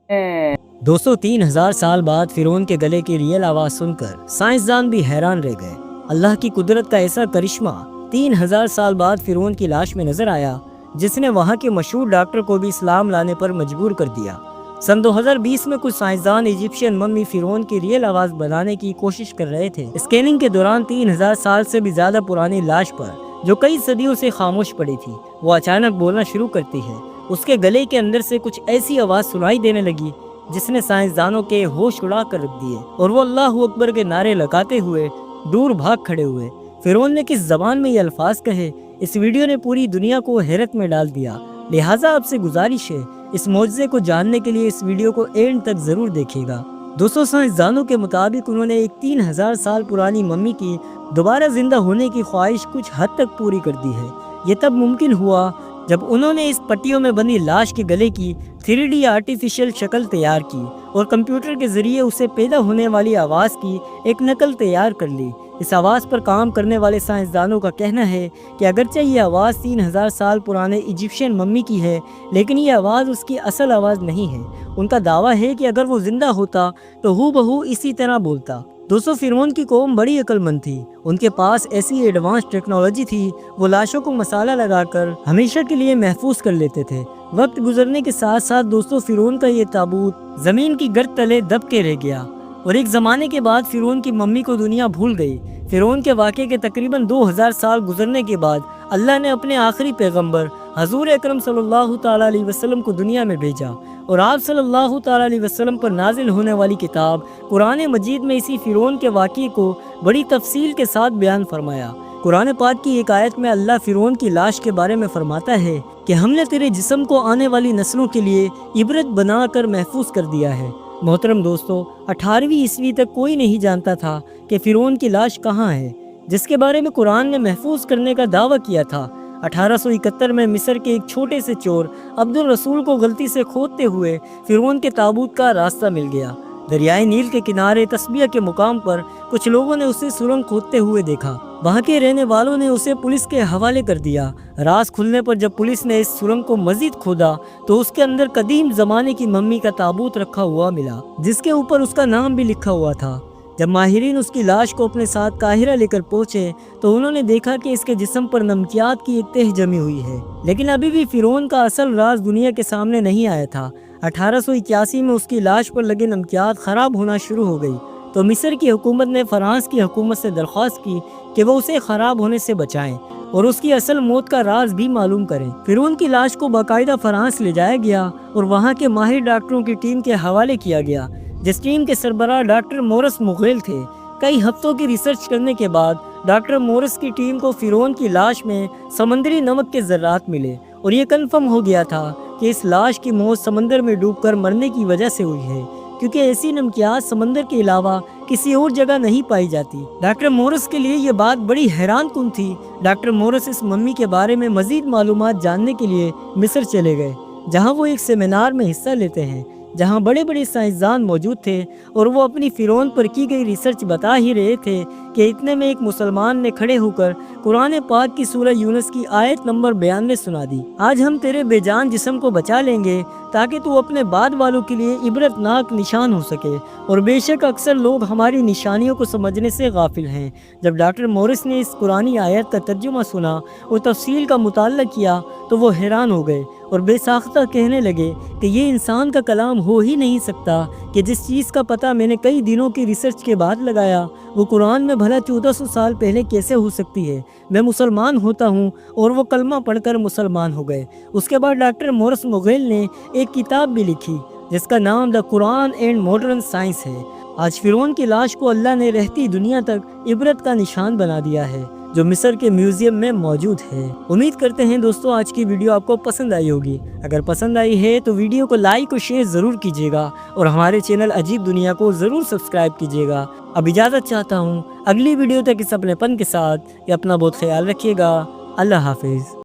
दोस्तों 3000 साल बाद फिरौन के गले की रियल आवाज सुनकर साइंसदान भी हैरान रह गए। अल्लाह की कुदरत का ऐसा करिश्मा 3000 साल बाद फिरौन की लाश में नजर आया, जिसने वहां के मशहूर डॉक्टर को भी इस्लाम लाने पर मजबूर कर दिया। सन 2020 में कुछ साइंसदान इजिप्शियन मम्मी फिरौन की रियल आवाज बनाने की कोशिश कर रहे थे। स्कैनिंग के दौरान 3000 साल से भी ज्यादा पुरानी लाश पर, जो कई सदियों से खामोश पड़ी थी, वो अचानक बोलना शुरू करती है। उसके गले के अंदर से कुछ ऐसी आवाज सुनाई देने लगी जिसने साइंसदानों के होश उड़ा कर रख दिए, और वो अल्लाह अकबर के नारे लगाते हुए दूर भाग खड़े हुए। फिरौन ने किस जबान में ये अल्फाज कहे, इस वीडियो ने पूरी दुनिया को हैरत में डाल दिया। लिहाजा आपसे गुजारिश है, इस मौजज़े को जानने के लिए इस वीडियो को एंड तक जरूर देखिएगा। दोस्तों, साइंसदानों के मुताबिक उन्होंने एक 3000 साल पुरानी मम्मी की दोबारा जिंदा होने की ख्वाहिश कुछ हद तक पूरी कर दी है। ये तब मुमकिन हुआ जब उन्होंने इस पट्टियों में बंधी लाश के गले की 3D आर्टिफिशियल शक्ल तैयार की और कंप्यूटर के जरिए उसे पैदा होने वाली आवाज़ की एक नकल तैयार कर ली। इस आवाज़ पर काम करने वाले साइंसदानों का कहना है कि अगरचे ये आवाज़ 3000 साल पुराने इजिप्शियन मम्मी की है, लेकिन ये आवाज़ उसकी असल आवाज़ नहीं है। उनका दावा है कि अगर वो जिंदा होता तो हूबहू इसी तरह बोलता। दोस्तों, फिरौन की कौम बड़ी अक्लमंद थी। उनके पास ऐसी एडवांस टेक्नोलॉजी थी, वो लाशों को मसाला लगाकर हमेशा के लिए महफूज कर लेते थे। वक्त गुजरने के साथ साथ दोस्तों, फिरौन का ये ताबूत जमीन की गर्द तले दब के रह गया, और एक ज़माने के बाद फिरौन की मम्मी को दुनिया भूल गई। फिरौन के वाक़े के तकरीबन 2000 साल गुजरने के बाद अल्लाह ने अपने आखिरी पैगंबर हजूर अकरम सल्लल्लाहु ताला अलैहि वसल्लम को दुनिया में भेजा, और आप सल्लल्लाहु ताला अलैहि वसल्लम पर नाजिल होने वाली किताब कुरान मजीद में इसी फिरौन के वाक़े को बड़ी तफसील के साथ बयान फरमाया। कुरान पाक की एक आयत में अल्लाह फिरौन की लाश के बारे में फरमाता है कि हमने तेरे जिस्म को आने वाली नस्लों के लिए इबरत बनाकर महफूज कर दिया है। मोहतरम दोस्तों, 18वीं ईस्वी तक कोई नहीं जानता था कि फिरौन की लाश कहाँ है, जिसके बारे में कुरान ने महफूज करने का दावा किया था। 1871 में मिस्र के एक छोटे से चोर अब्दुल रसूल को गलती से खोदते हुए फिरौन के ताबूत का रास्ता मिल गया। दरियाए नील के किनारे तस्बिया के मुकाम पर कुछ लोगों ने उसे सुरंग खोदते हुए देखा। वहाँ के रहने वालों ने उसे पुलिस के हवाले कर दिया। राज खुलने पर जब पुलिस ने इस सुरंग को मजीद खोदा तो उसके अंदर कदीम जमाने की मम्मी का ताबूत रखा हुआ मिला, जिसके ऊपर उसका नाम भी लिखा हुआ था। जब माहिरीन उसकी लाश को अपने साथ काहिरा लेकर पहुंचे तो उन्होंने देखा कि इसके जिस्म पर नमकियात की एक तह जमी हुई है, लेकिन अभी भी फिरौन का असल राज दुनिया के सामने नहीं आया था। 1881 में उसकी लाश पर लगे नमकियात खराब होना शुरू हो गई, तो मिस्र की हुकूमत ने फ्रांस की हुकूमत से दरख्वास्त की कि वो उसे खराब होने से बचाएं और उसकी असल मौत का राज भी मालूम करें। फिरौन की लाश को बाकायदा फ्रांस ले जाया गया और वहाँ के माहिर डॉक्टरों की टीम के हवाले किया गया, जिस टीम के सरबराह डॉक्टर मोरस मुगेल थे। कई हफ्तों की रिसर्च करने के बाद डॉक्टर मोरस की टीम को फिरौन की लाश में समंदरी नमक के ज़र्रात मिले, और ये कन्फर्म हो गया था कि इस लाश की मौत समंदर में डूबकर मरने की वजह से हुई है, क्योंकि ऐसी नमकियात समंदर के अलावा किसी और जगह नहीं पाई जाती। डॉक्टर मोरस के लिए ये बात बड़ी हैरान कुन थी। डॉक्टर मोरस इस मम्मी के बारे में मजीद मालूमात जानने के लिए मिस्र चले गए, जहाँ वो एक सेमिनार में हिस्सा लेते हैं, जहाँ बड़े बड़े साइंसदान मौजूद थे, और वो अपनी फिरौन पर की गई रिसर्च बता ही रहे थे कि इतने में एक मुसलमान ने खड़े होकर कुरान पाक की सूरह यूनुस की आयत नंबर 92 सुना दी। आज हम तेरे बेजान जिस्म को बचा लेंगे ताकि तू अपने बाद वालों के लिए इबरतनाक निशान हो सके, और बेशक अक्सर लोग हमारी निशानियों को समझने से गाफिल हैं। जब डॉक्टर मोरिस ने इस कुरानी आयत का तर्जुमा सुना और तफसील का मुताला किया तो वो हैरान हो गए और बेसाख्ता कहने लगे कि ये इंसान का कलाम हो ही नहीं सकता कि जिस चीज़ का पता मैंने कई दिनों की रिसर्च के बाद लगाया वो कुरान में भला 1400 साल पहले कैसे हो सकती है। मैं मुसलमान होता हूँ, और वो कलमा पढ़कर मुसलमान हो गए। उसके बाद डॉक्टर मोरस मुगेल ने एक किताब भी लिखी जिसका नाम the Quran and modern science है। आज फिरौन की लाश को अल्लाह ने रहती दुनिया तक इबरत का निशान बना दिया है, जो मिस्र के म्यूजियम में मौजूद है। उम्मीद करते हैं दोस्तों आज की वीडियो आपको पसंद आई होगी। अगर पसंद आई है तो वीडियो को लाइक और शेयर ज़रूर कीजिएगा, और हमारे चैनल अजीब दुनिया को ज़रूर सब्सक्राइब कीजिएगा। अब इजाज़त चाहता हूँ, अगली वीडियो तक इस अपनेपन के साथ। अपना बहुत ख्याल रखिएगा। अल्लाह हाफिज़।